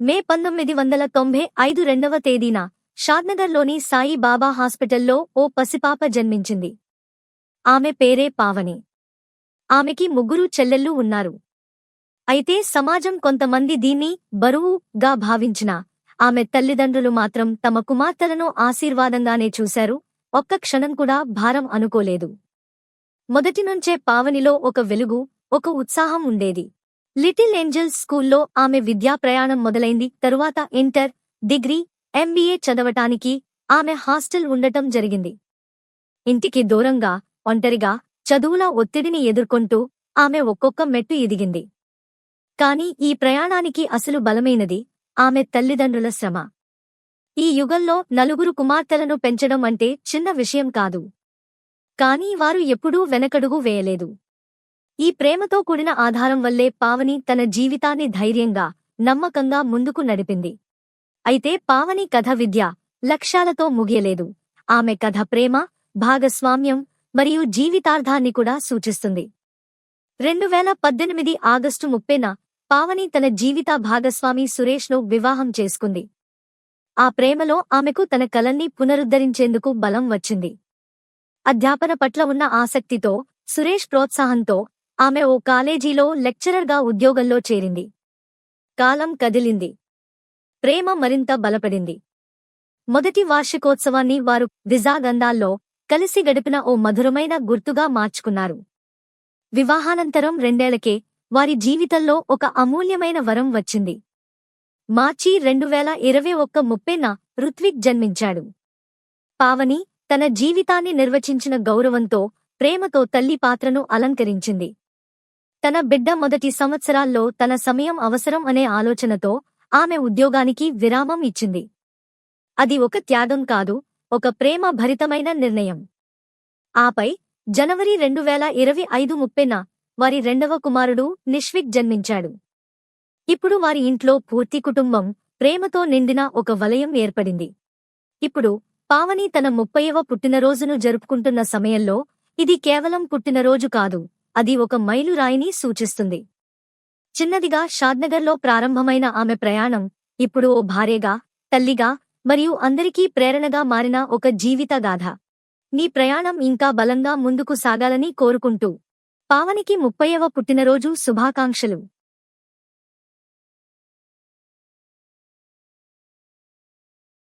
మే 1995 రెండవ తేదీన షాద్నగర్లోని సాయి బాబా హాస్పిటల్లో ఓ పసిపాప జన్మించింది. ఆమె పేరే పావని. ఆమెకి ముగ్గురు చెల్లెళ్ళు ఉన్నారు. అయితే సమాజం కొంతమంది దీన్ని బరువుగా భావించినా ఆమె తల్లిదండ్రులు మాత్రం తమ కుమార్తెలను ఆశీర్వాదంగానే చూశారు. ఒక్క క్షణం కూడా భారం అనుకోలేదు. మొదటినుంచే పావనిలో ఒక వెలుగు, ఒక ఉత్సాహం ఉండేది. లిటిల్ ఏంజల్స్ స్కూల్లో ఆమె విద్యా ప్రయాణం మొదలైంది. తరువాత ఇంటర్, డిగ్రీ, ఎంబీఏ చదవటానికి ఆమె హాస్టల్ ఉండటం జరిగింది. ఇంటికి దూరంగా, ఒంటరిగా, చదువుల ఒత్తిడిని ఎదుర్కొంటూ ఆమె ఒక్కొక్క మెట్టు ఎదిగింది. కాని ఈ ప్రయాణానికి అసలు బలమైనది ఆమె తల్లిదండ్రుల శ్రమ. ఈ యుగంలో నలుగురు కుమార్తెలను పెంచడం అంటే చిన్న విషయం కాదు. కానీ వారు ఎప్పుడూ వెనకడుగు వేయలేదు. ఈ ప్రేమతో కూడిన ఆధారం వల్లే పావని తన జీవితాన్ని ధైర్యంగా, నమ్మకంగా ముందుకు నడిపింది. అయితే పావని కథ విద్య, లక్ష్యాలతో ముగియలేదు. ఆమె కథ ప్రేమ, భాగస్వామ్యం మరియు జీవితార్థాన్ని కూడా సూచిస్తుంది. 2018 ఆగస్టు 30న పావని తన జీవిత భాగస్వామి సురేష్ను వివాహం చేసుకుంది. ఆ ప్రేమలో ఆమెకు తన కలల్ని పునరుద్ధరించేందుకు బలం వచ్చింది. అధ్యాపన పట్ల ఉన్న ఆసక్తితో, సురేష్ ప్రోత్సాహంతో ఆమె ఓ కాలేజీలో లెక్చరర్గా ఉద్యోగంలో చేరింది. కాలం కదిలింది. ప్రేమ మరింత బలపడింది. మొదటి వార్షికోత్సవాన్ని వారు విజాగంధాల్లో కలిసి గడిపిన ఓ మధురమైన గుర్తుగా మార్చుకున్నారు. వివాహానంతరం 2 ఏళ్లకే వారి జీవితంలో ఒక అమూల్యమైన వరం వచ్చింది. మార్చి 2021 30న రుత్విక్ జన్మించాడు. పావని తన జీవితాన్ని నిర్వచించిన గౌరవంతో, ప్రేమతో తల్లి పాత్రను అలంకరించింది. తన బిడ్డ మొదటి సంవత్సరాల్లో తన సమయం అవసరం అనే ఆలోచనతో ఆమె ఉద్యోగానికి విరామం ఇచ్చింది. అది ఒక త్యాగం కాదు, ఒక ప్రేమ భరితమైన నిర్ణయం. ఆపై జనవరి 2025 30న వారి రెండవ కుమారుడు నిష్విక్ జన్మించాడు. ఇప్పుడు వారి ఇంట్లో పూర్తి కుటుంబం, ప్రేమతో నిండిన ఒక వలయం ఏర్పడింది. ఇప్పుడు పావని తన 30వ పుట్టినరోజును జరుపుకుంటున్న సమయంలో ఇది కేవలం పుట్టినరోజు కాదు, అది ఒక మైలురాయిని సూచిస్తుంది. చిన్నదిగా షాద్నగర్లో ప్రారంభమైన ఆమె ప్రయాణం ఇప్పుడు ఓ భార్యగా, తల్లిగా మరియు అందరికీ ప్రేరణగా మారిన ఒక జీవితగాథ. నీ ప్రయాణం ఇంకా బలంగా ముందుకు సాగాలని కోరుకుంటూ పావనికి 30వ పుట్టినరోజు శుభాకాంక్షలు.